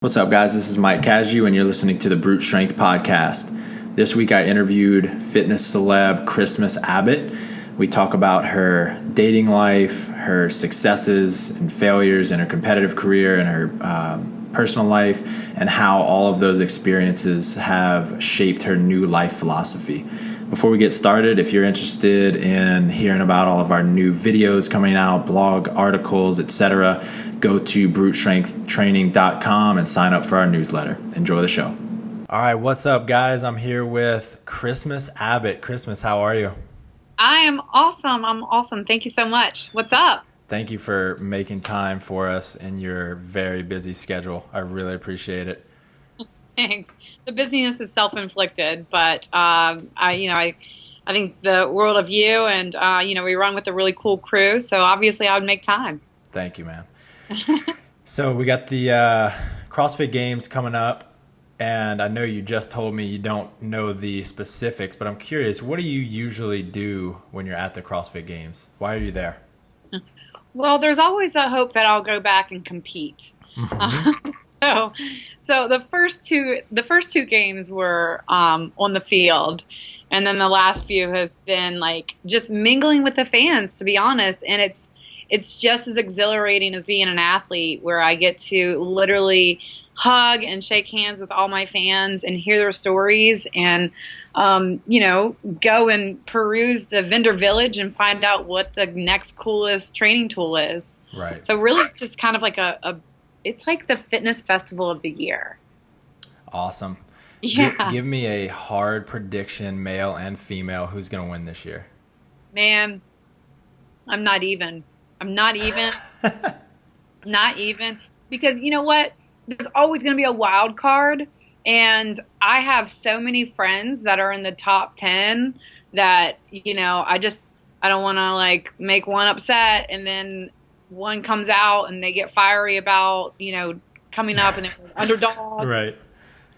What's up, guys? This is Mike Casu, and you're listening to the Brute Strength Podcast. This week, I interviewed fitness celeb Christmas Abbott. We talk about her dating life, her successes and failures in her competitive career, and her personal life, and how all of those experiences have shaped her new life philosophy. Before we get started, if you're interested in hearing about all of our new videos coming out, blog articles, etc., go to brutestrengthtraining.com and sign up for our newsletter. Enjoy the show. All right, what's up, guys? I'm here with Christmas Abbott. Christmas, how are you? I am awesome. I'm awesome. Thank you so much. What's up? Thank you for making time for us in your very busy schedule. I really appreciate it. Thanks. The busyness is self-inflicted, but I think the world of you, and we run with a really cool crew, so obviously I would make time. Thank you, man. So we got the CrossFit Games coming up, and I know you just told me you don't know the specifics, but I'm curious, what do you usually do when you're at the CrossFit Games? Why are you there? Well, there's always a hope that I'll go back and compete. Mm-hmm. So the first two games were on the field, and then the last few has been like just mingling with the fans, to be honest. And it's just as exhilarating as being an athlete, where I get to literally hug and shake hands with all my fans and hear their stories, and go and peruse the vendor village and find out what the next coolest training tool is. Right. So really, it's just kind of like it's like the fitness festival of the year. Awesome. Yeah. Give me a hard prediction, male and female, who's going to win this year. Man, I'm not even. Not even. Because you know what? There's always going to be a wild card. And I have so many friends that are in the top 10 that, I don't want to like make one upset, and then one comes out and they get fiery about, coming up and they're underdog. Right.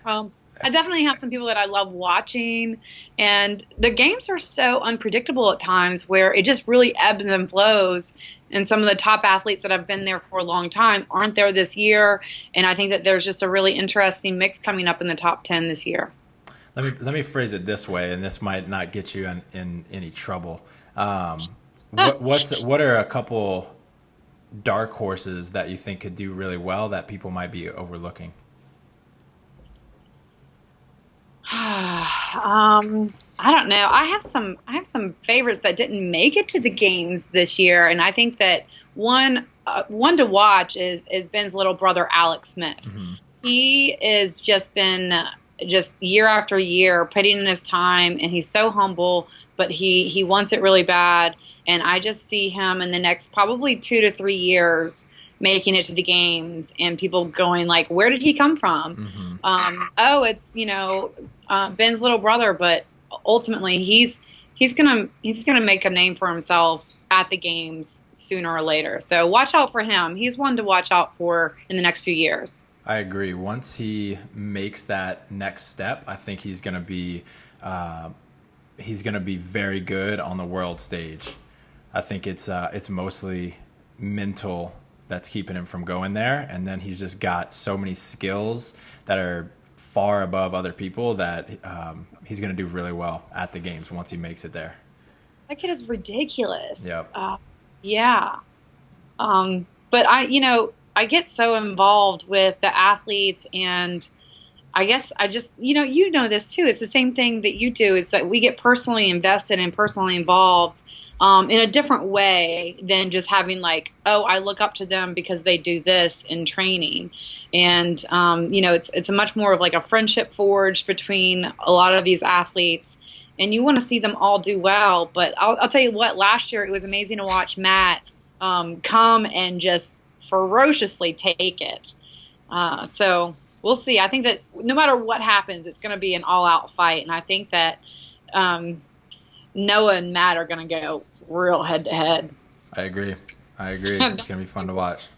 I definitely have some people that I love watching, and the games are so unpredictable at times where it just really ebbs and flows. And some of the top athletes that have been there for a long time aren't there this year. And I think that there's just a really interesting mix coming up in the top 10 this year. Let me phrase it this way, and this might not get you in any trouble. What are a couple dark horses that you think could do really well that people might be overlooking? I don't know. I have some favorites that didn't make it to the games this year, and I think that one to watch is Ben's little brother, Alex Smith. Mm-hmm. He has just been year after year putting in his time, and he's so humble, but he wants it really bad. And I just see him in the next probably 2 to 3 years making it to the games, and people going like, where did he come from? Mm-hmm. It's Ben's little brother, but ultimately he's gonna make a name for himself at the games sooner or later. So watch out for him. He's one to watch out for in the next few years. I agree. Once he makes that next step, I think he's gonna be very good on the world stage. I think it's mostly mental that's keeping him from going there, and then he's just got so many skills that are far above other people that he's going to do really well at the games once he makes it there. That kid is ridiculous. Yep. Yeah. But I get so involved with the athletes, and I guess I just, you know this too. It's the same thing that you do, is that we get personally invested and personally involved in a different way than just having like, oh, I look up to them because they do this in training. And, it's a much more of like a friendship forged between a lot of these athletes, and you want to see them all do well. But I'll tell you what, last year it was amazing to watch Matt come and just ferociously take it. So we'll see. I think that no matter what happens, it's going to be an all-out fight. And I think that Noah and Matt are going to go real head-to-head. I agree. It's going to be fun to watch.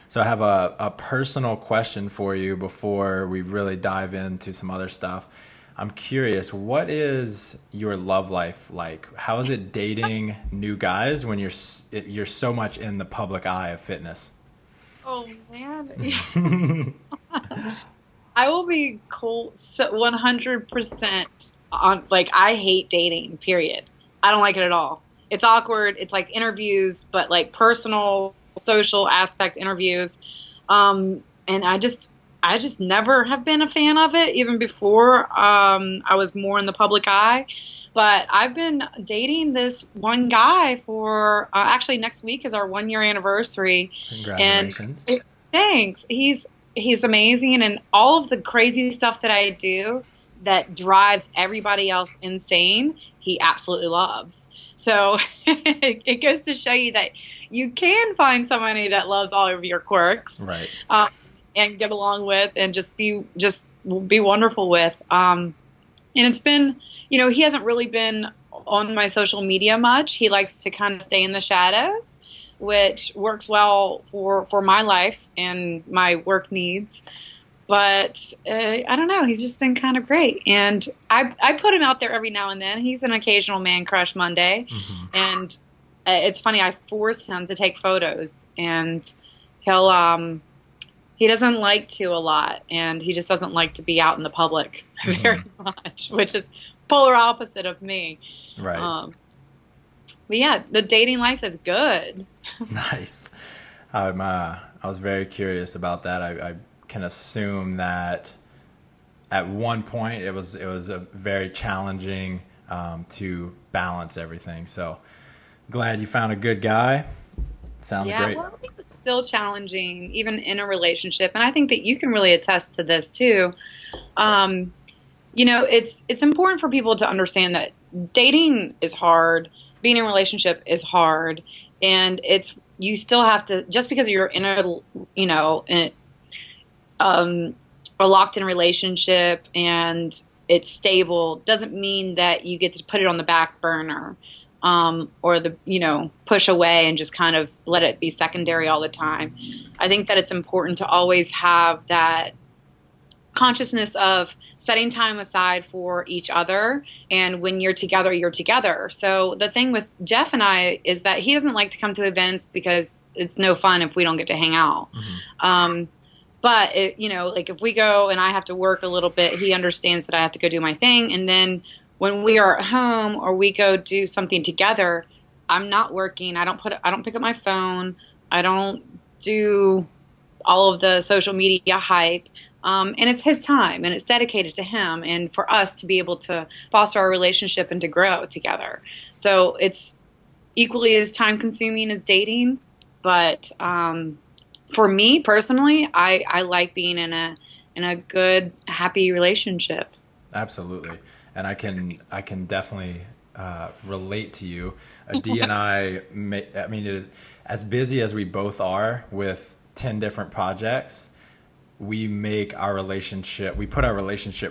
So I have a personal question for you before we really dive into some other stuff. I'm curious, what is your love life like? How is it dating new guys when you're so much in the public eye of fitness? Oh man. I will be cool 100% on, like, I hate dating, period. I don't like it at all. It's awkward. It's like interviews, but like personal, social aspect interviews. And I just never have been a fan of it, even before I was more in the public eye. But I've been dating this one guy for actually next week is our 1 year anniversary, and Congratulations. thanks. He's amazing, and all of the crazy stuff that I do that drives everybody else insane, he absolutely loves. So it goes to show you that you can find somebody that loves all of your quirks, Right. um, and get along with, and just be wonderful with. And it's been, he hasn't really been on my social media much. He likes to kind of stay in the shadows, which works well for my life and my work needs. But I don't know. He's just been kind of great, and I put him out there every now and then. He's an occasional man crush Monday, and it's funny. I force him to take photos, and he doesn't like to a lot, and he just doesn't like to be out in the public very much, which is polar opposite of me. Right. But yeah, the dating life is good. Nice. I was very curious about that. I can assume that at one point it was a very challenging to balance everything. So glad you found a good guy. Sounds Yeah, great. well, I think it's still challenging, even in a relationship, and I think that you can really attest to this too. It's important for people to understand that dating is hard, being in a relationship is hard, and you still have to, just because you're in a locked in relationship and it's stable, doesn't mean that you get to put it on the back burner, or push away and just kind of let it be secondary all the time. I think that it's important to always have that consciousness of setting time aside for each other, and when you're together, you're together. So the thing with Jeff and I is that he doesn't like to come to events because it's no fun if we don't get to hang out. But like if we go and I have to work a little bit, he understands that I have to go do my thing, and then when we are at home or we go do something together, I'm not working. I don't pick up my phone. I don't do all of the social media hype. And it's his time, and it's dedicated to him and for us to be able to foster our relationship and to grow together. So it's equally as time consuming as dating. But for me personally, I like being in a good, happy relationship. Absolutely. And I can definitely relate to you. Dee and I mean, it is, as busy as we both are with 10 different projects, we put our relationship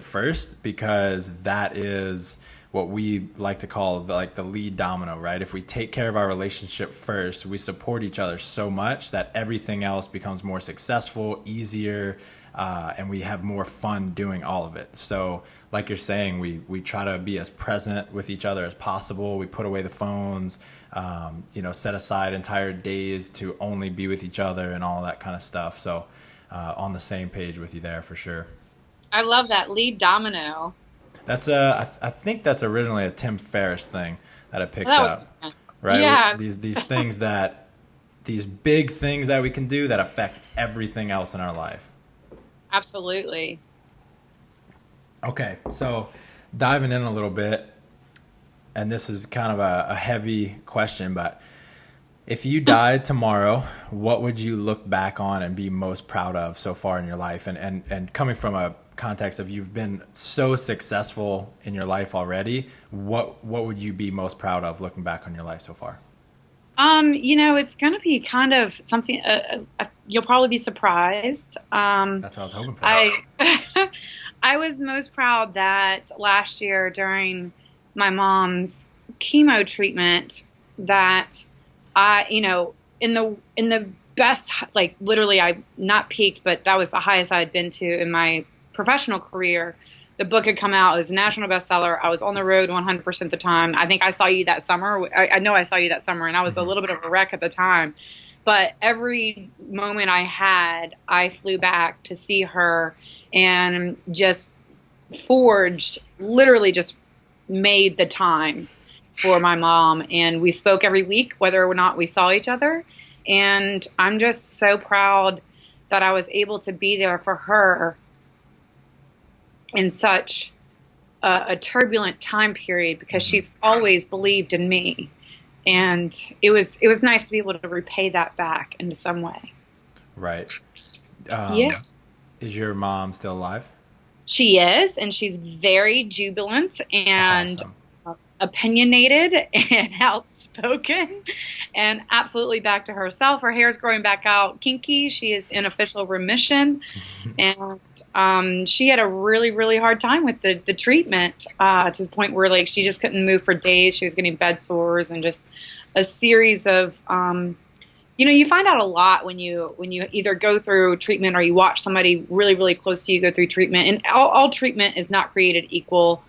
first, because that is what we like to call the lead domino, right? If we take care of our relationship first, we support each other so much that everything else becomes more successful, easier, and we have more fun doing all of it. So like you're saying, we try to be as present with each other as possible. We put away the phones, set aside entire days to only be with each other and all that kind of stuff. So on the same page with you there for sure. I love that lead domino. That's I think that's originally a Tim Ferriss thing that I picked That up, was, right? yeah, These things these big things that we can do that affect everything else in our life. absolutely. Okay, so diving in a little bit, and this is kind of a heavy question, but if you died tomorrow, what would you look back on and be most proud of so far in your life? And coming from a context of you've been so successful in your life already, what would you be most proud of looking back on your life so far? It's going to be kind of something, you'll probably be surprised. That's what I was hoping for. I was most proud that last year during my mom's chemo treatment that in the best, like literally I not peaked, but that was the highest I had been to in my professional career. The book had come out. It was a national bestseller. I was on the road 100% of the time. I think I saw you that summer. I know I saw you that summer, and I was a little bit of a wreck at the time. But every moment I had, I flew back to see her and just literally just made the time for my mom. And we spoke every week, whether or not we saw each other. And I'm just so proud that I was able to be there for her in such a turbulent time period, because she's always believed in me. And it was nice to be able to repay that back in some way. Right. Yes. Is your mom still alive? She is, and she's very jubilant and Awesome. Opinionated and outspoken and absolutely back to herself. Her hair's growing back out kinky. She is in official remission. And she had a really, really hard time with the treatment, to the point where like she just couldn't move for days. She was getting bed sores and just a series of you find out a lot when you either go through treatment or you watch somebody really, really close to you go through treatment. And all treatment is not created equal.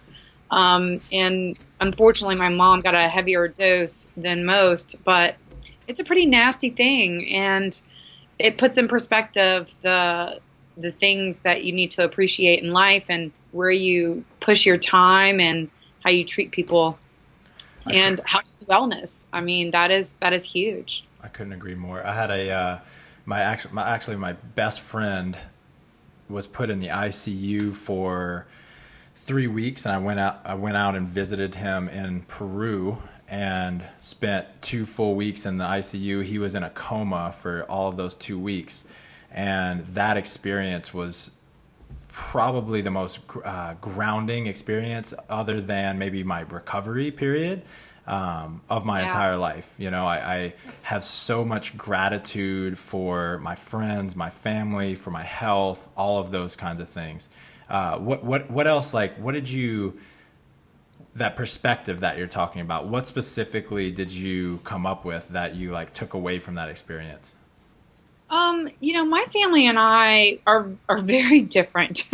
And unfortunately, my mom got a heavier dose than most, but it's a pretty nasty thing. And it puts in perspective the things that you need to appreciate in life and where you push your time and how you treat people and health and wellness. I mean, that is huge. I couldn't agree more. I had my best friend was put in the ICU for 3 weeks, and I went out and visited him in Peru and spent 2 full weeks in the ICU. He was in a coma for all of those 2 weeks, and that experience was probably the most grounding experience, other than maybe my recovery period, of my entire life. I have so much gratitude for my friends, my family, for my health, all of those kinds of things. What else, what did you, that perspective that you're talking about, what specifically did you come up with that you took away from that experience? My family and I are very different.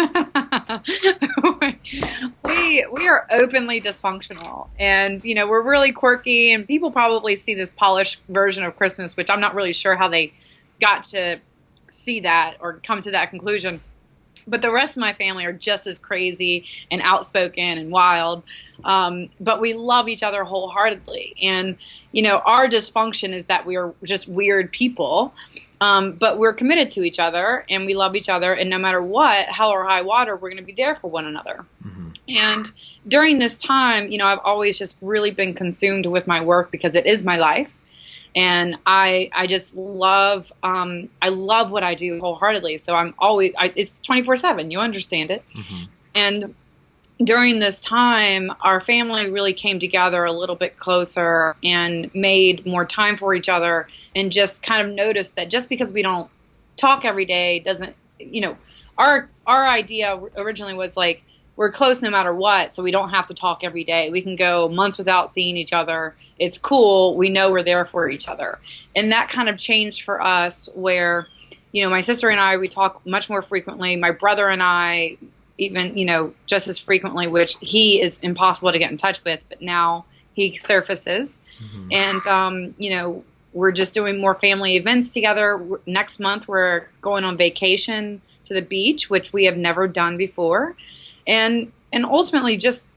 We are openly dysfunctional, and we're really quirky, and people probably see this polished version of Christmas, which I'm not really sure how they got to see that or come to that conclusion. But the rest of my family are just as crazy and outspoken and wild. But we love each other wholeheartedly. And, our dysfunction is that we are just weird people. But we're committed to each other and we love each other. And no matter what, hell or high water, we're going to be there for one another. Mm-hmm. And during this time, I've always just really been consumed with my work because it is my life. And I just love, I love what I do wholeheartedly. So it's 24/7, you understand it. Mm-hmm. And during this time, our family really came together a little bit closer and made more time for each other, and just kind of noticed that just because we don't talk every day doesn't, our idea originally was we're close no matter what, so we don't have to talk every day. We can go months without seeing each other. It's cool. We know we're there for each other. And that kind of changed for us where, my sister and I, we talk much more frequently. My brother and I, even, just as frequently, which he is impossible to get in touch with, but now he surfaces. Mm-hmm. And, we're just doing more family events together. Next month, we're going on vacation to the beach, which we have never done before. And ultimately just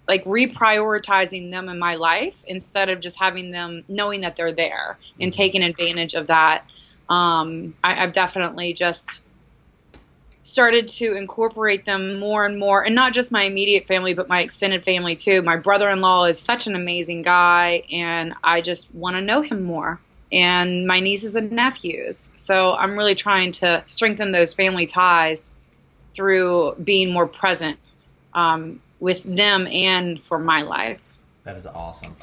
reprioritizing them in my life instead of just having them knowing that they're there and taking advantage of that. I've definitely just started to incorporate them more and more, and not just my immediate family, but my extended family too. My brother-in-law is such an amazing guy, and I just want to know him more. And my nieces and nephews. So I'm really trying to strengthen those family ties through being more present with them and for my life. That is awesome.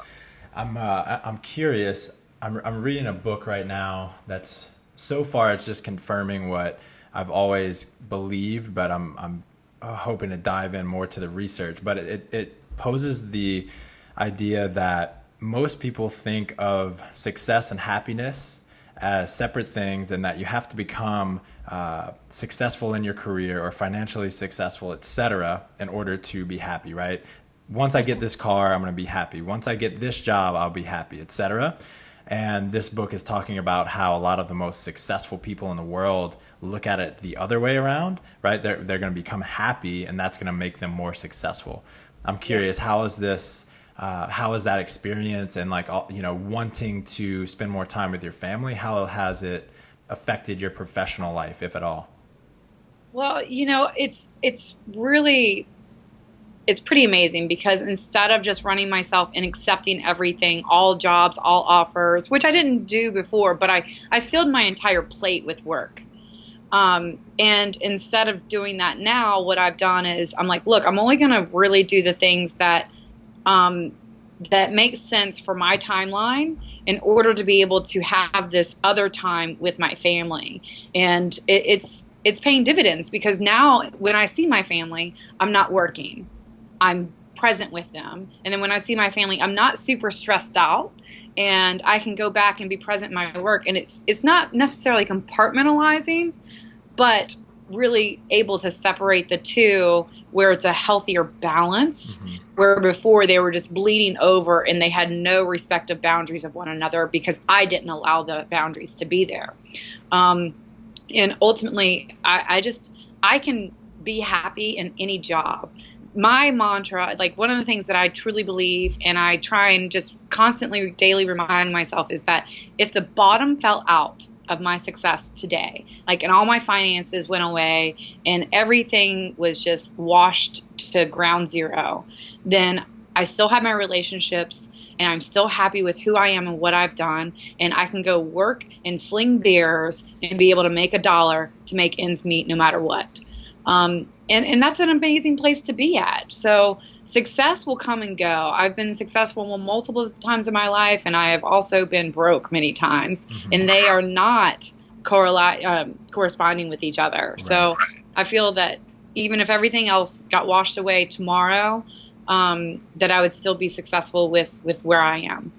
I'm curious. I'm reading a book right now that's, so far it's just confirming what I've always believed, but I'm hoping to dive in more to the research. But it poses the idea that most people think of success and happiness as separate things, and that you have to become successful in your career or financially successful, etc., in order to be happy, right? Once I get this car, I'm going to be happy. Once I get this job, I'll be happy, etc. And this book is talking about how a lot of the most successful people in the world look at it the other way around, right? They're going to become happy, and that's going to make them more successful. I'm curious, how is that experience, and like, wanting to spend more time with your family, how has it affected your professional life, if at all? Well, it's pretty amazing because instead of just running myself and accepting everything, all jobs, all offers, which I didn't do before, but I filled my entire plate with work. And instead of doing that now, what I've done is I'm like, look, I'm only going to really do the things that make sense for my timeline in order to be able to have this other time with my family. And it's paying dividends because now when I see my family, I'm not working. I'm present with them. And then when I see my family, I'm not super stressed out, and I can go back and be present in my work. And it's not necessarily compartmentalizing, but really able to separate the two where it's a healthier balance, where before they were just bleeding over and they had no respect of boundaries of one another because I didn't allow the boundaries to be there. And ultimately, I can be happy in any job. My mantra, like one of the things that I truly believe, and I try and just constantly daily remind myself, is that if the bottom fell out of my success today, like, and all my finances went away and everything was just washed to ground zero, then I still have my relationships and I'm still happy with who I am and what I've done. And I can go work and sling beers and be able to make $1 to make ends meet no matter what. And that's an amazing place to be at. So success will come and go. I've been successful multiple times in my life, and I have also been broke many times, and they are not corresponding with each other. Right. So I feel that even if everything else got washed away tomorrow, that I would still be successful with where I am.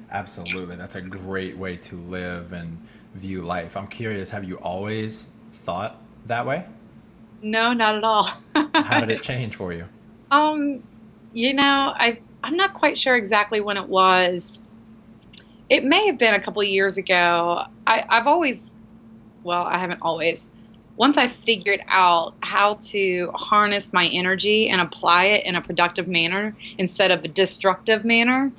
Absolutely. That's a great way to live and view life. I'm curious, have you always thought that way? No, not at all. How did it change for you? I'm not quite sure exactly when it was. It may have been a couple of years ago. I haven't always. Once I figured out how to harness my energy and apply it in a productive manner instead of a destructive manner,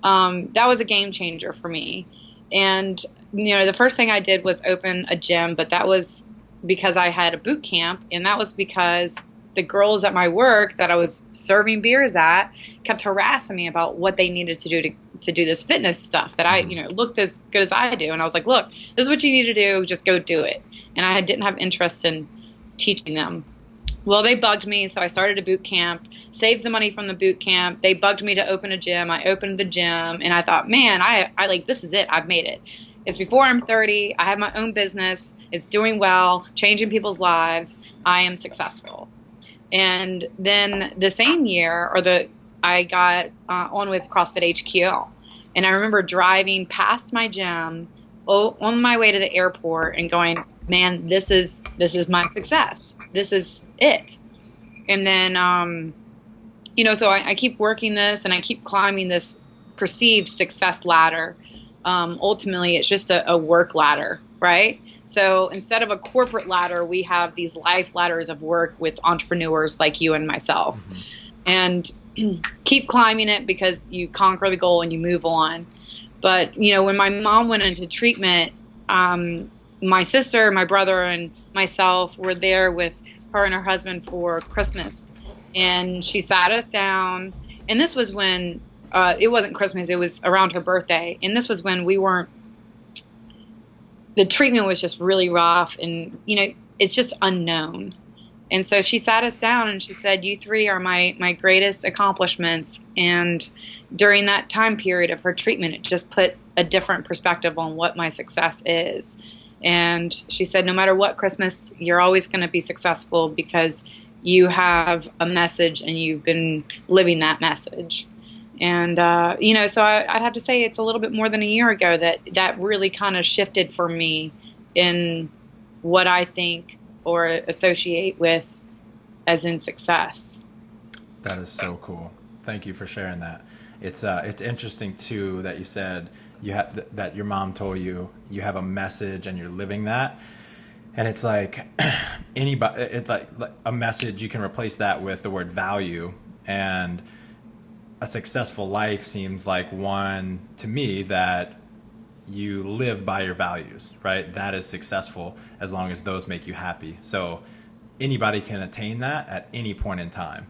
that was a game changer for me. And, the first thing I did was open a gym, but that was because I had a boot camp, and that was because the girls at my work that I was serving beers at kept harassing me about what they needed to do to do this fitness stuff that I, looked as good as I do. And I was like, look, this is what you need to do. Just go do it. And I didn't have interest in teaching them. Well, they bugged me, so I started a boot camp, saved the money from the boot camp. They bugged me to open a gym. I opened the gym, and I thought, man, I like, this is it. I've made it. It's before I'm 30. I have my own business. It's doing well, changing people's lives. I am successful. And then the same year, I got on with CrossFit HQ. And I remember driving past my gym on my way to the airport and going, man, this is my success. This is it. And then, so I keep working this and I keep climbing this perceived success ladder. Ultimately, it's just a work ladder, right? So instead of a corporate ladder, we have these life ladders of work with entrepreneurs like you and myself. And keep climbing it because you conquer the goal and you move on. But, when my mom went into treatment, my sister, my brother, and myself were there with her and her husband for Christmas. And she sat us down. And this was when it wasn't Christmas. It was around her birthday. And this was when the treatment was just really rough. And, it's just unknown. And so she sat us down and she said, you three are my greatest accomplishments. And during that time period of her treatment, it just put a different perspective on what my success is. And she said, no matter what, Christmas, you're always going to be successful because you have a message and you've been living that message. And, so I'd have to say it's a little bit more than a year ago that really kind of shifted for me in what I think or associate with as in success. That is so cool. Thank you for sharing that. It's interesting too that you said you have that your mom told you you have a message and you're living that. And it's like anybody, it's like a message, you can replace that with the word value. And a successful life seems like one to me that you live by your values, right? That is successful as long as those make you happy. So anybody can attain that at any point in time.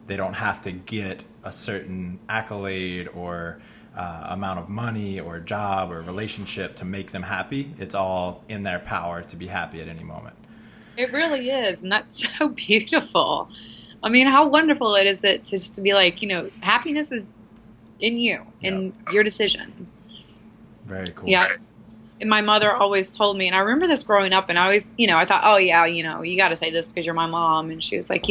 They don't have to get a certain accolade or amount of money or job or relationship to make them happy. It's all in their power to be happy at any moment. It really is, and that's so beautiful. I mean, how wonderful it is it to just to be like, happiness is in you, Yep. in your decision. Very cool. Yeah. And my mother always told me, and I remember this growing up, and I always, I thought, oh yeah, you got to say this because you're my mom. And she was like,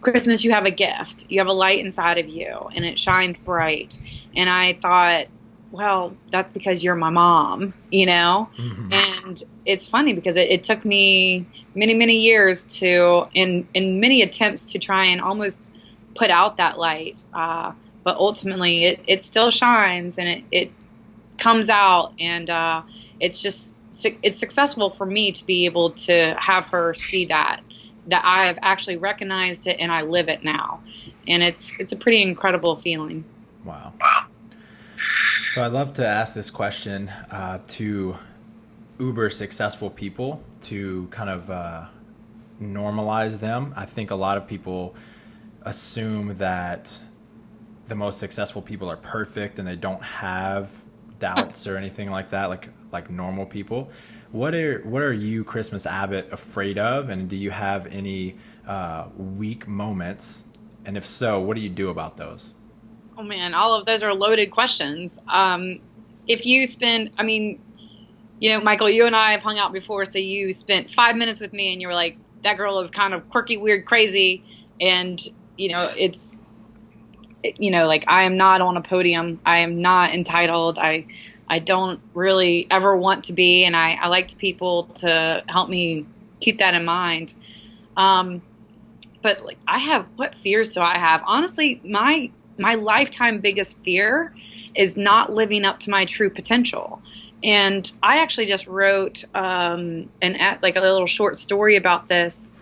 Christmas, you have a gift. You have a light inside of you, and it shines bright. And I thought, well, that's because you're my mom, Mm-hmm. And it's funny because it took me many, many years in many attempts to try and almost put out that light. But ultimately, it still shines, and it comes out, and it's successful for me to be able to have her see that I have actually recognized it and I live it now. And it's a pretty incredible feeling. Wow. So I'd love to ask this question to uber successful people to kind of normalize them. I think a lot of people assume that the most successful people are perfect and they don't have doubts or anything like that, like normal people. What are you, Christmas Abbott, afraid of? And do you have any weak moments? And if so, what do you do about those? Oh man, all of those are loaded questions. If you spend, Michael, you and I have hung out before, so you spent 5 minutes with me and you were like, that girl is kind of quirky, weird, crazy. And, like I am not on a podium. I am not entitled. I don't really ever want to be, and I like people to help me keep that in mind. But like, what fears do I have? Honestly, my lifetime biggest fear is not living up to my true potential. And I actually just wrote a little short story about this.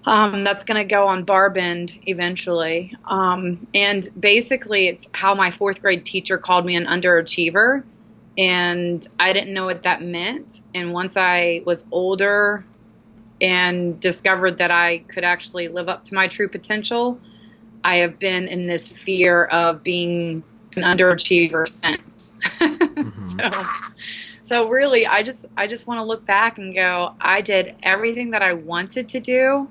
That's going to go on Barbend eventually. And basically it's how my 4th grade teacher called me an underachiever. And I didn't know what that meant. And once I was older and discovered that I could actually live up to my true potential, I have been in this fear of being an underachiever since. Mm-hmm. So really, I just want to look back and go, I did everything that I wanted to do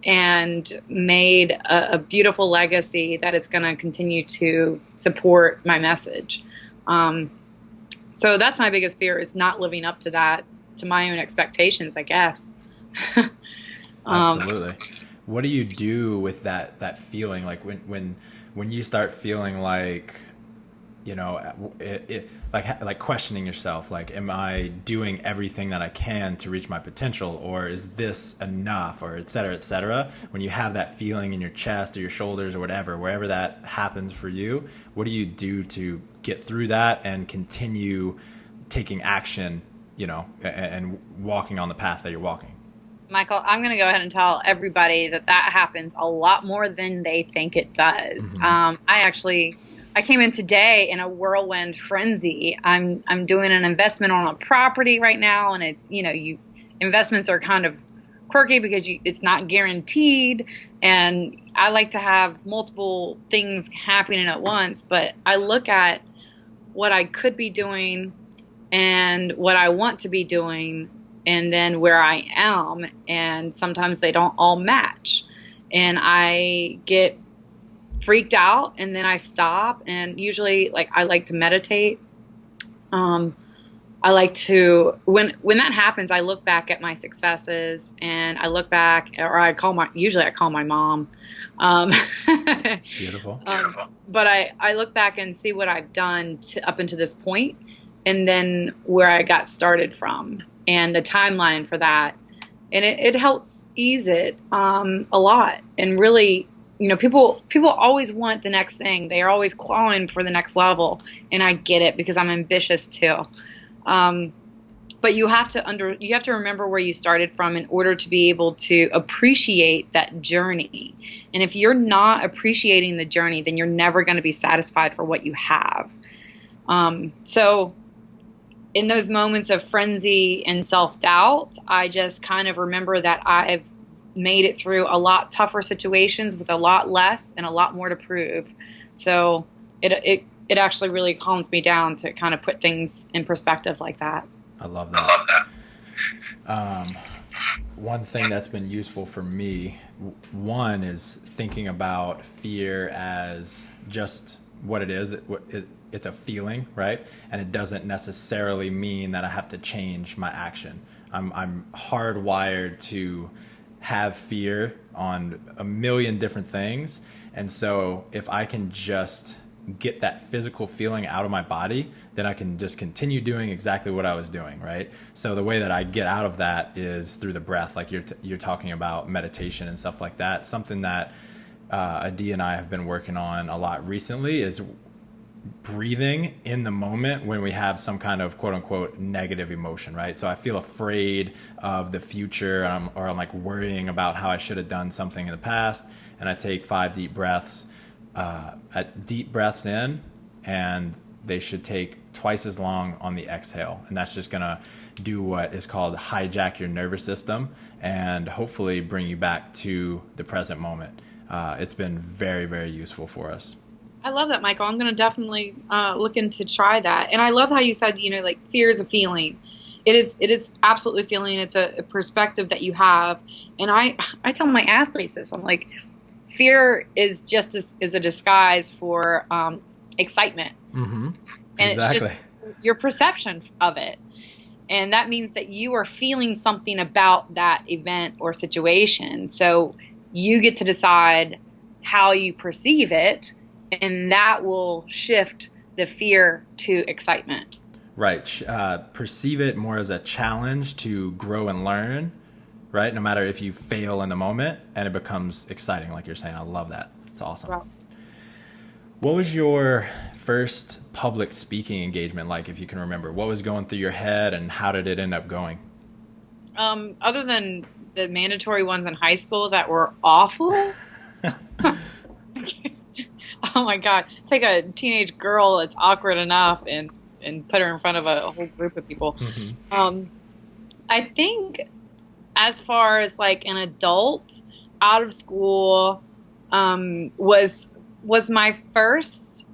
and made a beautiful legacy that is going to continue to support my message. So that's my biggest fear, is not living up to that, to my own expectations, I guess. Absolutely. What do you do with that feeling? Like when you start feeling like, like questioning yourself, like, am I doing everything that I can to reach my potential, or is this enough, or et cetera, when you have that feeling in your chest or your shoulders or whatever, wherever that happens for you, what do you do to get through that and continue taking action, and walking on the path that you're walking? Michael, I'm going to go ahead and tell everybody that happens a lot more than they think it does. Mm-hmm. I came in today in a whirlwind frenzy. I'm doing an investment on a property right now, and it's, investments are kind of quirky because it's not guaranteed, and I like to have multiple things happening at once, but I look at what I could be doing and what I want to be doing, and then where I am, and sometimes they don't all match, and I get freaked out, and then I stop, and usually, like, I like to meditate. I like to, when that happens, I look back at my successes, and I look back, or usually I call my mom. Beautiful. But I look back and see what I've done up until this point, and then where I got started from, and the timeline for that. And it helps ease it a lot. And really, people always want the next thing. They are always clawing for the next level, and I get it because I'm ambitious too. Um, but you have to remember where you started from in order to be able to appreciate that journey. And if you're not appreciating the journey, then you're never going to be satisfied for what you have. So in those moments of frenzy and self-doubt, I just kind of remember that I've made it through a lot tougher situations with a lot less and a lot more to prove. So it actually really calms me down to kind of put things in perspective like that. I love that. One thing that's been useful for me, one is thinking about fear as just what it is. It's a feeling, right? And it doesn't necessarily mean that I have to change my action. I'm hardwired to have fear on a million different things. And so if I can just get that physical feeling out of my body, then I can just continue doing exactly what I was doing, right? So the way that I get out of that is through the breath, like you're talking about meditation and stuff like that. Something that Adi and I have been working on a lot recently is breathing in the moment when we have some kind of quote unquote negative emotion, right? So I feel afraid of the future, or I'm like worrying about how I should have done something in the past. And I take 5 deep breaths, deep breaths in, and they should take twice as long on the exhale. And that's just going to do what is called hijack your nervous system and hopefully bring you back to the present moment. It's been very, very useful for us. I love that, Michael. I'm going to definitely look into try that. And I love how you said, like fear is a feeling. It is absolutely a feeling. It's a perspective that you have. And I tell my athletes this. I'm like, fear is just is a disguise for excitement. Mm-hmm. And exactly. It's just your perception of it. And that means that you are feeling something about that event or situation. So you get to decide how you perceive it, and that will shift the fear to excitement. Right. Perceive it more as a challenge to grow and learn, right? No matter if you fail in the moment, and it becomes exciting, like you're saying. I love that. It's awesome. Wow. What was your first public speaking engagement like, if you can remember? What was going through your head, and how did it end up going? Other than the mandatory ones in high school that were awful. Oh my God. Take a teenage girl that's awkward enough and put her in front of a whole group of people. Mm-hmm. I think as far as like an adult out of school, was my first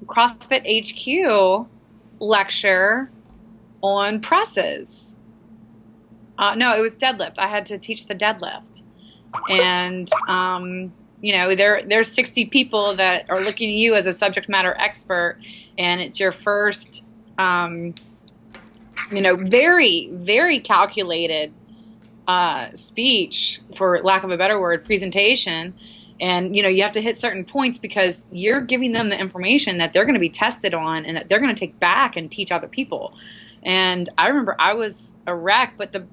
CrossFit HQ lecture on presses. No, it was deadlift. I had to teach the deadlift. And, there's 60 people that are looking at you as a subject matter expert, and it's your first, very, very calculated speech, for lack of a better word, presentation. And, you have to hit certain points because you're giving them the information that they're going to be tested on and that they're going to take back and teach other people. And I remember I was a wreck, but the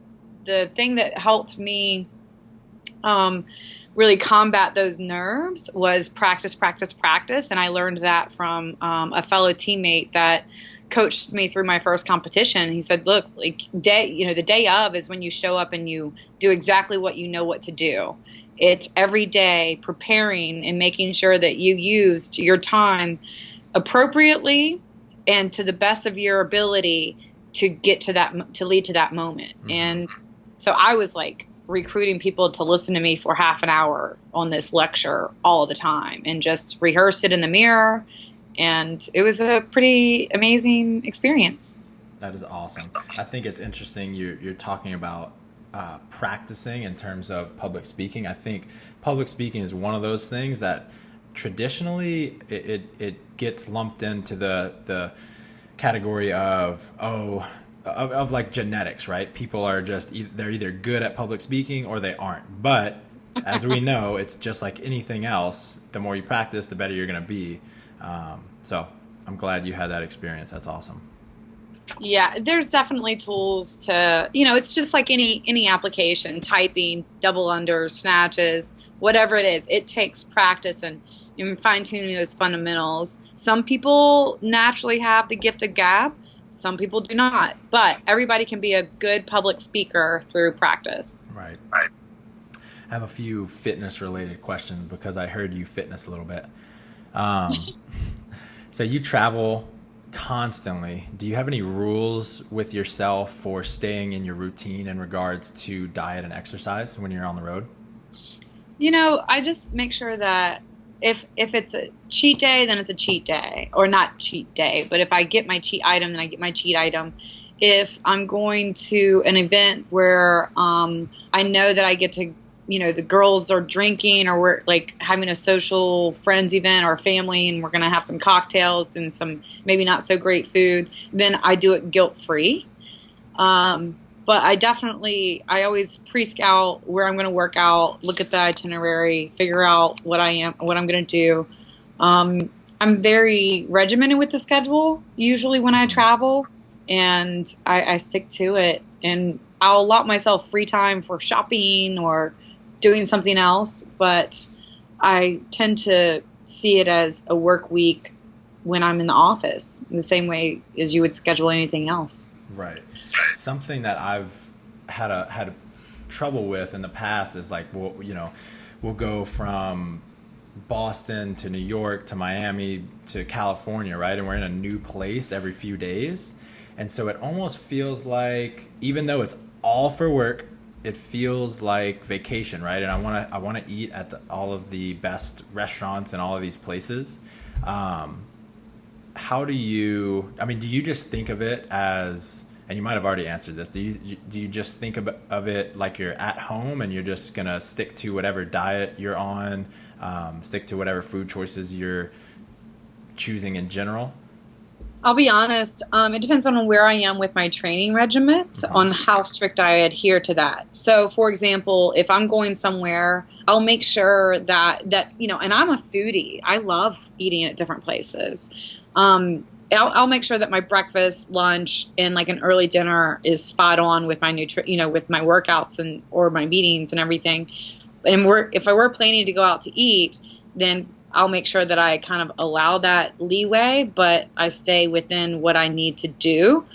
thing that helped me really combat those nerves was practice, practice, practice. And I learned that from a fellow teammate that coached me through my first competition. He said, look, like the day of is when you show up and you do exactly what you know what to do. It's every day preparing and making sure that you used your time appropriately and to the best of your ability to get to that, to lead to that moment. Mm-hmm. And so I was like recruiting people to listen to me for half an hour on this lecture all the time and just rehearse it in the mirror. And it was a pretty amazing experience. That is awesome. I think it's interesting you're talking about practicing in terms of public speaking. I think public speaking is one of those things that traditionally it gets lumped into the category of like genetics, right? People are just they're either good at public speaking or they aren't. But as we know, it's just like anything else. The more you practice, the better you're going to be. So I'm glad you had that experience. That's awesome. Yeah, there's definitely tools to, it's just like any application, typing, double unders, snatches, whatever it is. It takes practice and fine-tuning those fundamentals. Some people naturally have the gift of gab, some people do not. But everybody can be a good public speaker through practice. Right. I have a few fitness related questions because I heard you fitness a little bit. So you travel constantly. Do you have any rules with yourself for staying in your routine in regards to diet and exercise when you're on the road? I just make sure that if it's a cheat day, then it's a cheat day, or not cheat day. But if I get my cheat item, then I get my cheat item. If I'm going to an event where I know that I get to, the girls are drinking, or we're like having a social friends event or family, and we're going to have some cocktails and some maybe not so great food, then I do it guilt free. But I always pre-scout where I'm going to work out, look at the itinerary, figure out what I'm going to do. I'm very regimented with the schedule, usually when I travel, and I stick to it. And I'll allot myself free time for shopping or doing something else, but I tend to see it as a work week when I'm in the office, in the same way as you would schedule anything else. Right. Something that I've had trouble with in the past is like, we'll go from Boston to New York to Miami to California, right? And we're in a new place every few days. And so it almost feels like, even though it's all for work, it feels like vacation, right? And I want to eat at all of the best restaurants in all of these places. How do you just think of it as, and you might have already answered this, do you just think of it like you're at home and you're just going to stick to whatever diet you're on, stick to whatever food choices you're choosing in general? I'll be honest, it depends on where I am with my training regiment, on how strict I adhere to that. So, for example, if I'm going somewhere, I'll make sure that and I'm a foodie. I love eating at different places. I'll make sure that my breakfast, lunch, and like an early dinner is spot on with my with my workouts or my meetings and everything. And if I were planning to go out to eat, then I'll make sure that I kind of allow that leeway, but I stay within what I need to do.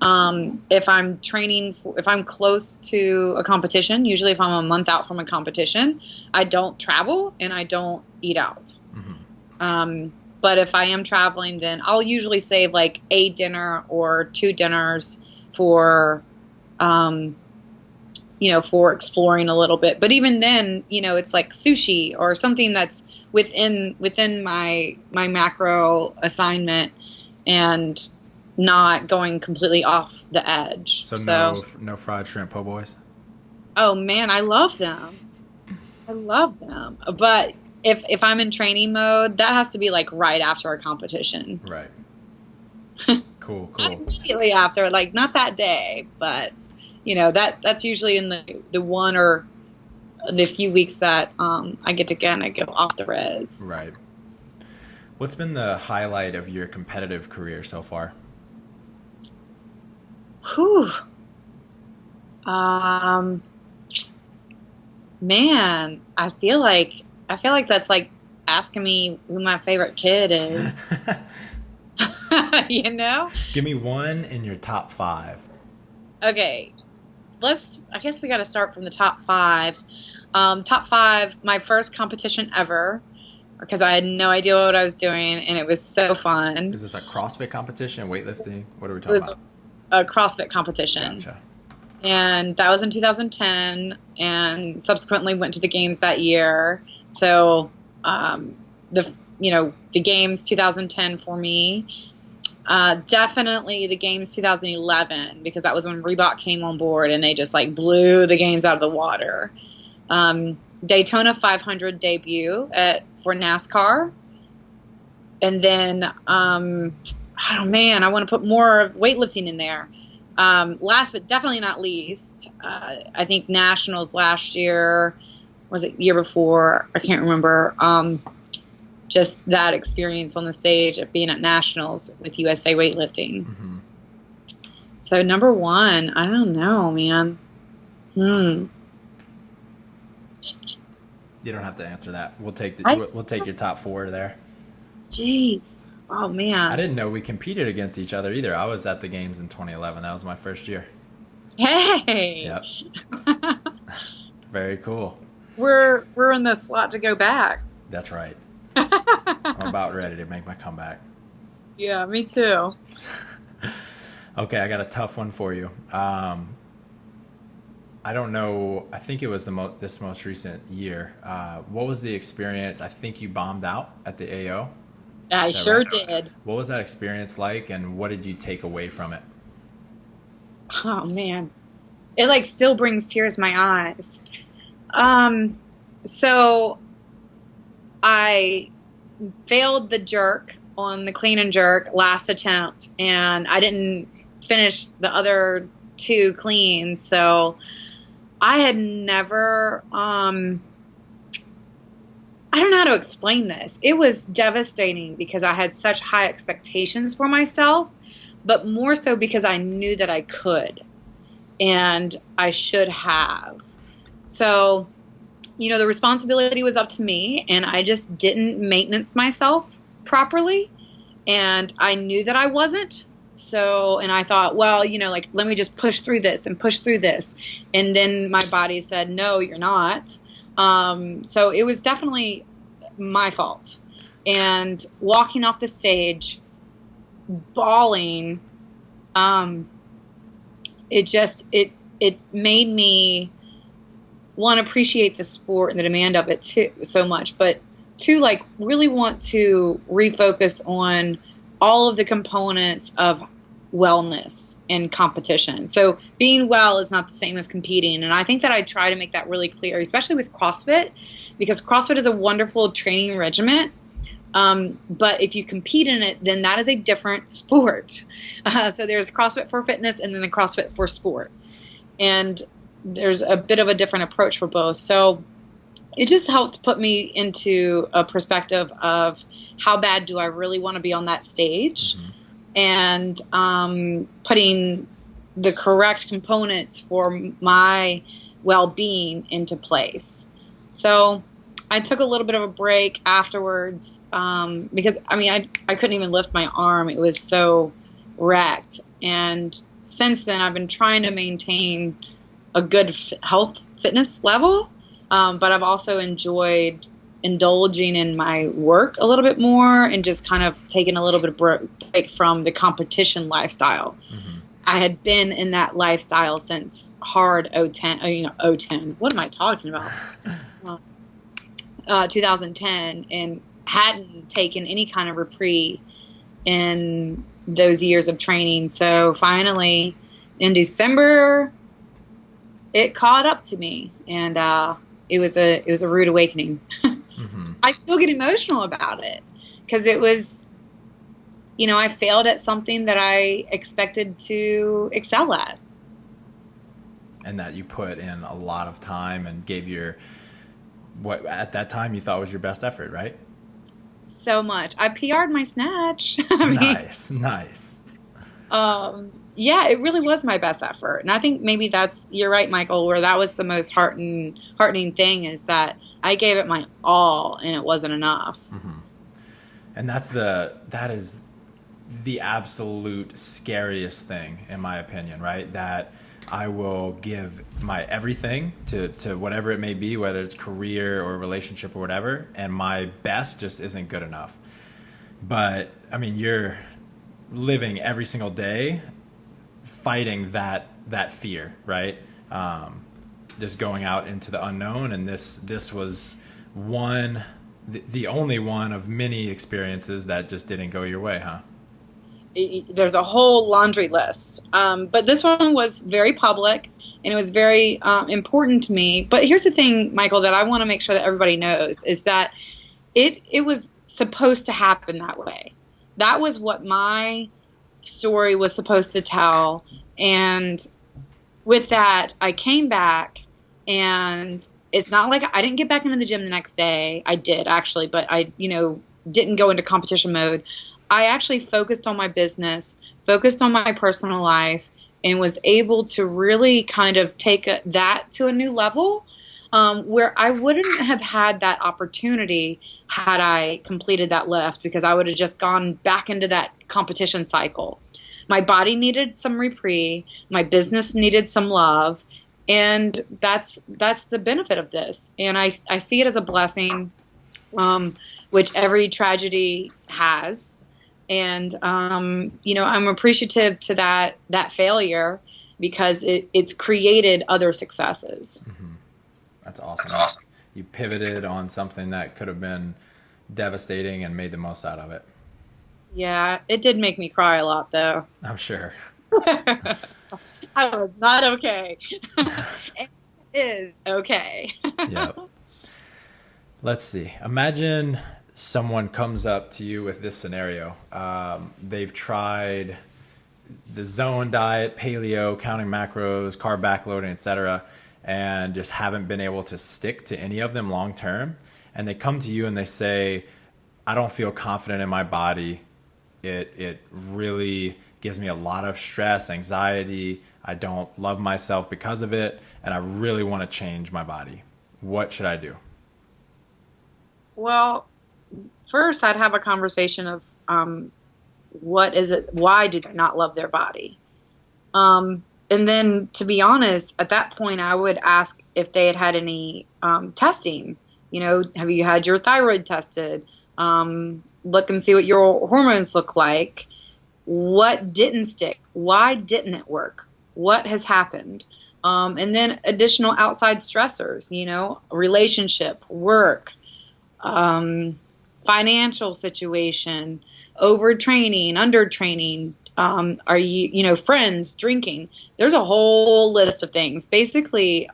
If I'm training, if I'm close to a competition, usually if I'm a month out from a competition, I don't travel and I don't eat out. Mm-hmm. But if I am traveling, then I'll usually save like a dinner or two dinners for, for exploring a little bit. But even then, it's like sushi or something that's within my macro assignment and not going completely off the edge. So no fried shrimp po' boys? Oh man, I love them. But if I'm in training mode, that has to be like right after a competition. Right. Cool. Not immediately after, like not that day, but that's usually in the one or the few weeks that I get to kind of go off the res. Right. What's been the highlight of your competitive career so far? Whew. Man, I feel like that's like asking me who my favorite kid is. Give me one in your top 5. Okay. I guess we got to start from the top 5. Top 5, my first competition ever, because I had no idea what I was doing, and it was so fun. Is this a CrossFit competition, weightlifting? What are we talking about? It was a CrossFit competition. Gotcha. And that was in 2010, and subsequently went to the games that year. So the games 2010 for me. Definitely the games 2011, because that was when Reebok came on board and they just like blew the games out of the water. Daytona 500 debut for NASCAR. And then, I want to put more weightlifting in there. Last but definitely not least, I think Nationals last year, was it year before? I can't remember. Just that experience on the stage of being at Nationals with USA Weightlifting. Mm-hmm. So number one, I don't know, man. Hmm. You don't have to answer that. I, We'll take your top four there. Jeez. Oh I man. didn't know we competed against each other either. I was at the games in 2011. That was my first year. Hey. Yep. Very cool. We're in the slot to go back. That's right. I'm about ready to make my comeback. Yeah, me too. Okay, I got a tough one for you. I don't know. I think it was this most recent year. What was the experience? I think you bombed out at the AO. I Is that sure right? did. What was that experience like, and what did you take away from it? Oh man. It like still brings tears to my eyes. Um, so I failed the jerk on the clean and jerk last attempt, and I didn't finish the other two cleans. So I had never, I don't know how to explain this. It was devastating because I had such high expectations for myself, but more so because I knew that I could and I should have. So, the responsibility was up to me, and I just didn't maintenance myself properly. And I knew that I wasn't. So, and I thought, well, like, let me just push through this and push through this. And then my body said, no, you're not. So it was definitely my fault. And walking off the stage, bawling, it made me one, appreciate the sport and the demand of it too so much, but two, like, really want to refocus on all of the components of wellness and competition. So being well is not the same as competing, and I think that I try to make that really clear, especially with CrossFit, because CrossFit is a wonderful training regimen. But if you compete in it, then that is a different sport. So there's CrossFit for fitness and then the CrossFit for sport. And there's a bit of a different approach for both. So it just helped put me into a perspective of how bad do I really want to be on that stage, and putting the correct components for my well-being into place. So I took a little bit of a break afterwards, because I couldn't even lift my arm. It was so wrecked. And since then, I've been trying to maintain a good health fitness level, but I've also enjoyed indulging in my work a little bit more and just kind of taking a little bit of break from the competition lifestyle. I had been in that lifestyle since hard 010. What am I talking about? 2010, and hadn't taken any kind of reprieve in those years of training. So finally, in December, it caught up to me, and it was a rude awakening. I still get emotional about it because it was, I failed at something that I expected to excel at, And that you put in a lot of time and gave what at that time you thought was your best effort, right? so much. I PR'd my snatch. Nice. Yeah, it really was my best effort. And I think maybe you're right, Michael, where that was the most heartening thing, is that I gave it my all and it wasn't enough. And that is the absolute scariest thing, in my opinion, right? That I will give my everything to whatever it may be, whether it's career or relationship or whatever, and my best just isn't good enough. But you're living every single day fighting that fear, right? Just going out into the unknown, and this was the only one of many experiences that just didn't go your way, huh? There's a whole laundry list. But this one was very public, and it was very important to me. But here's the thing, Michael, that I want to make sure that everybody knows, is that it was supposed to happen that way. That was what my story was supposed to tell. And with that, I came back, and it's not like I didn't get back into the gym the next day. I did, actually, but I, didn't go into competition mode. I actually focused on my business, focused on my personal life, and was able to really kind of take that to a new level, where I wouldn't have had that opportunity had I completed that lift, because I would have just gone back into that competition cycle. My body needed some reprieve, my business needed some love, and that's the benefit of this. And I see it as a blessing, which every tragedy has. And I'm appreciative to that failure, because it's created other successes. Mm-hmm. That's awesome. You pivoted on something that could have been devastating and made the most out of it. Yeah, it did make me cry a lot, though. I'm sure. I was not okay. It is okay. Yep. Let's see. Imagine someone comes up to you with this scenario. They've tried the zone diet, paleo, counting macros, carb backloading, etc., and just haven't been able to stick to any of them long term. And they come to you and they say, I don't feel confident in my body. It really gives me a lot of stress, anxiety. I don't love myself because of it, and I really want to change my body. What should I do? Well, first I'd have a conversation of what is it? Why do they not love their body? And then, to be honest, at that point, I would ask if they had any testing. Have you had your thyroid tested? Look and see what your hormones look like. What didn't stick? Why didn't it work? What has happened? And then additional outside stressors, relationship, work, financial situation, overtraining, undertraining, are you, friends, drinking. There's a whole list of things. Basically,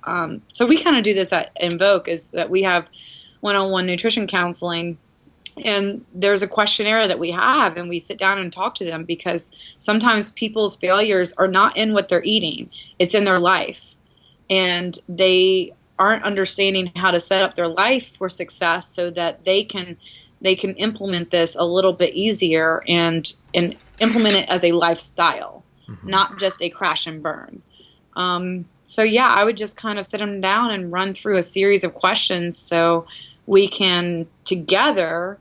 so we kind of do this at Invoke, is that we have one-on-one nutrition counseling, and there's a questionnaire that we have, and we sit down and talk to them, because sometimes people's failures are not in what they're eating. It's in their life, and they aren't understanding how to set up their life for success so that they can implement this a little bit easier and implement it as a lifestyle, not just a crash and burn. So yeah, I would just kind of sit them down and run through a series of questions so we can together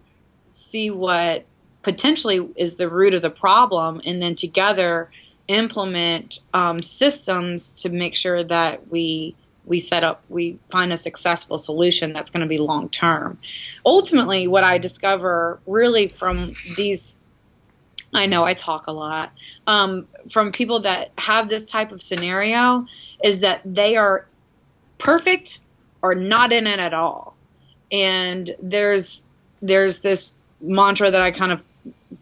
see what potentially is the root of the problem, and then together implement systems to make sure that we find a successful solution that's going to be long term. Ultimately, what I discover really from these, I know I talk a lot, from people that have this type of scenario, is that they are perfect or not in it at all. And there's this mantra that I kind of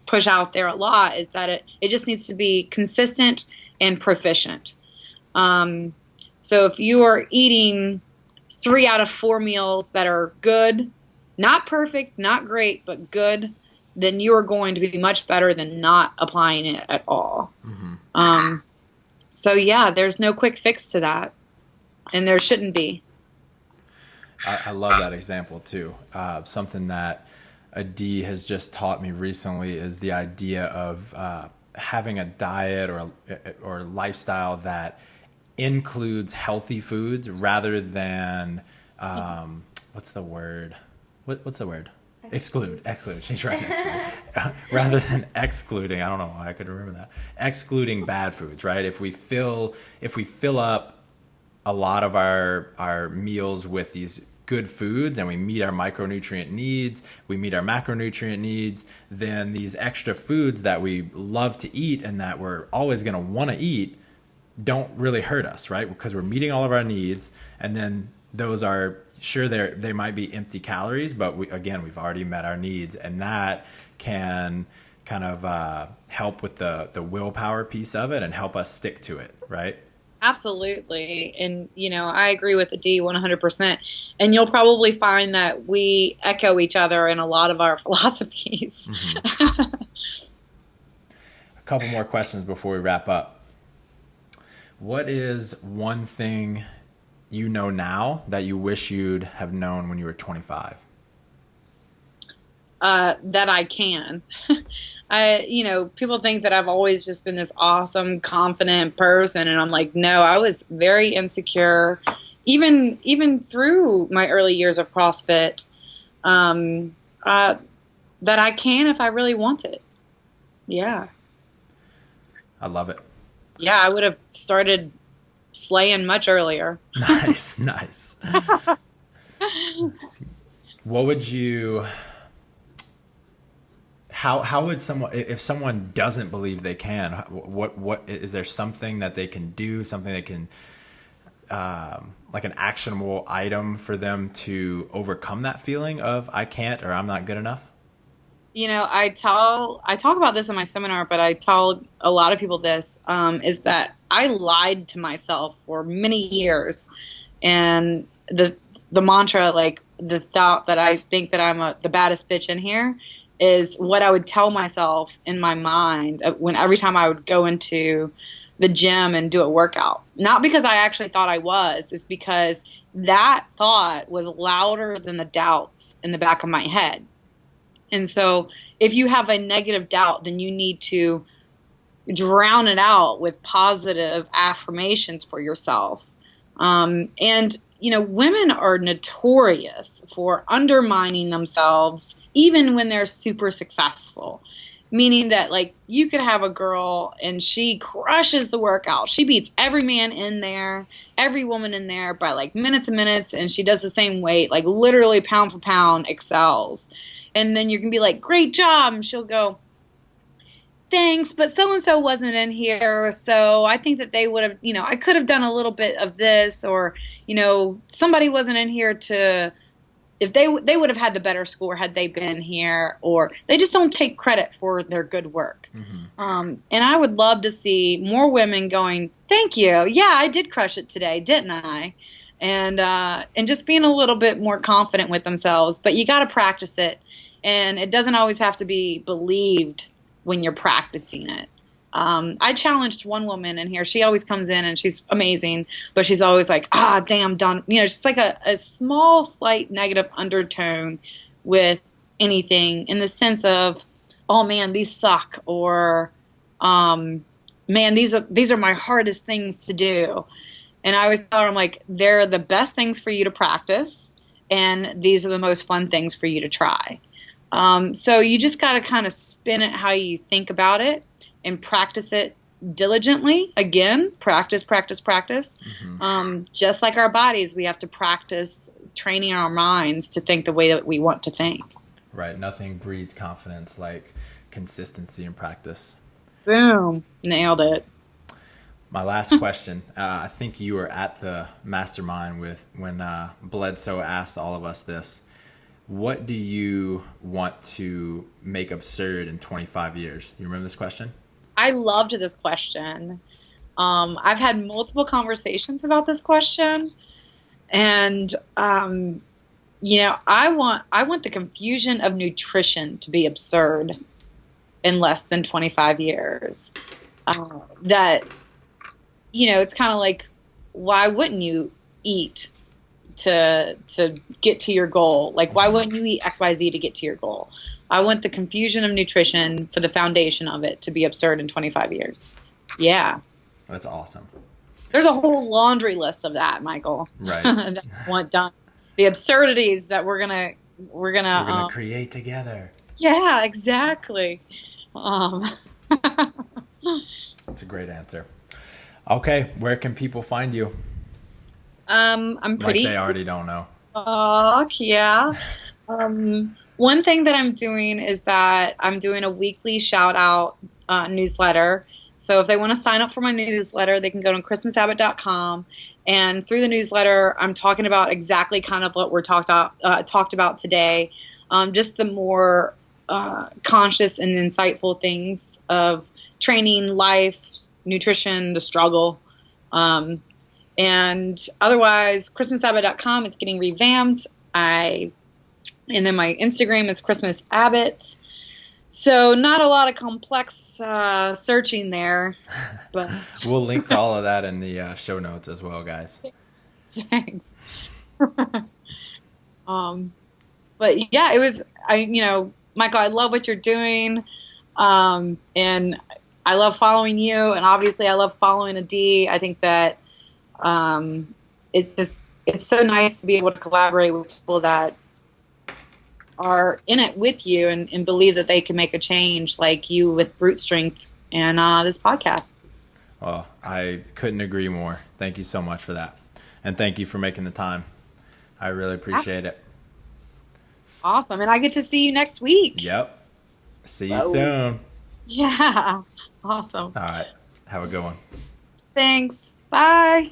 push out there a lot, is that it just needs to be consistent and proficient. So if you are eating 3 out of 4 meals that are good, not perfect, not great, but good, then you are going to be much better than not applying it at all. So yeah, there's no quick fix to that, and there shouldn't be. I love that example too. Something that Adi has just taught me recently is the idea of having a diet or lifestyle that includes healthy foods rather than what's the word? What's the word? Exclude. She's right next to me. Rather than excluding, I don't know why I could remember that. Excluding bad foods, right? If we fill up a lot of our meals with these good foods and we meet our micronutrient needs, we meet our macronutrient needs, then these extra foods that we love to eat and that we're always going to want to eat don't really hurt us, right? Because we're meeting all of our needs, and then those are, sure, they might be empty calories, but we've already met our needs, and that can kind of help with the willpower piece of it and help us stick to it, right? Absolutely. And, I agree with the D 100%. And you'll probably find that we echo each other in a lot of our philosophies. A couple more questions before we wrap up. What is one thing you know now that you wish you'd have known when you were 25? that I can. People think that I've always just been this awesome, confident person, and I'm like, no, I was very insecure, even through my early years of CrossFit. That I can if I really want it. Yeah. I love it. Yeah, I would have started slaying much earlier. Nice, nice. What would you, how would someone, if someone doesn't believe they can, what is there something that they can do, something that can, like an actionable item for them to overcome that feeling of I can't or I'm not good enough? I talk about this in my seminar, but I tell a lot of people this, is that I lied to myself for many years. And the mantra, like the thought that I think that I'm the baddest bitch in here, is what I would tell myself in my mind when every time I would go into the gym and do a workout. Not because I actually thought I was, it's because that thought was louder than the doubts in the back of my head. And so if you have a negative doubt, then you need to drown it out with positive affirmations for yourself. Women are notorious for undermining themselves even when they're super successful. Meaning that, like, you could have a girl and she crushes the workout. She beats every man in there, every woman in there by like minutes and minutes, and she does the same weight, like literally pound for pound excels. And then you're going to be like, great job. And she'll go, thanks, but so-and-so wasn't in here. So I think that they would have, I could have done a little bit of this, or, somebody wasn't in here if they would have had the better score had they been here, or they just don't take credit for their good work. Mm-hmm. And I would love to see more women going, thank you. Yeah, I did crush it today, didn't I? And just being a little bit more confident with themselves. But you got to practice it. And it doesn't always have to be believed when you're practicing it. I challenged one woman in here. She always comes in and she's amazing, but she's always like, damn, done. Just like a small, slight negative undertone with anything in the sense of, oh man, these suck, or man, these are my hardest things to do. And I always tell her, I'm like, they're the best things for you to practice, and these are the most fun things for you to try. So you just got to kind of spin it how you think about it and practice it diligently. Again, practice, practice, practice. Mm-hmm. Just like our bodies, we have to practice training our minds to think the way that we want to think. Right. Nothing breeds confidence like consistency and practice. Boom. Nailed it. My last question. I think you were at the mastermind when Bledsoe asked all of us this. What do you want to make absurd in 25 years? You remember this question? I loved this question. I've had multiple conversations about this question, and I want the confusion of nutrition to be absurd in less than 25 years. It's kind of like, why wouldn't you eat to get to your goal? Like, why wouldn't you eat XYZ to get to your goal? I want the confusion of nutrition for the foundation of it to be absurd in 25 years. Yeah. That's awesome. There's a whole laundry list of that, Michael. Right. That's one done. The absurdities that we're gonna create together. Yeah, exactly. That's a great answer. Okay, where can people find you? I'm pretty. Like they already don't know. Yeah. One thing that I'm doing is that I'm doing a weekly shout out newsletter. So if they want to sign up for my newsletter, they can go to christmasabbott.com. And through the newsletter, I'm talking about exactly kind of what we're talked about today. Just the more conscious and insightful things of training, life, nutrition, the struggle. And otherwise, christmasabbott.com, it's getting revamped. And then my Instagram is Christmas Abbott. So not a lot of complex searching there, but we'll link to all of that in the show notes as well, guys. Thanks. But yeah, Michael, I love what you're doing. And I love following you. And obviously, I love following Adi. I think that it's so nice to be able to collaborate with people that are in it with you and believe that they can make a change, like you with Brute Strength and this podcast. Well, I couldn't agree more. Thank you so much for that. And thank you for making the time. I really appreciate it. Awesome. And I get to see you next week. Yep. See you soon. Yeah. Awesome. All right. Have a good one. Thanks. Bye.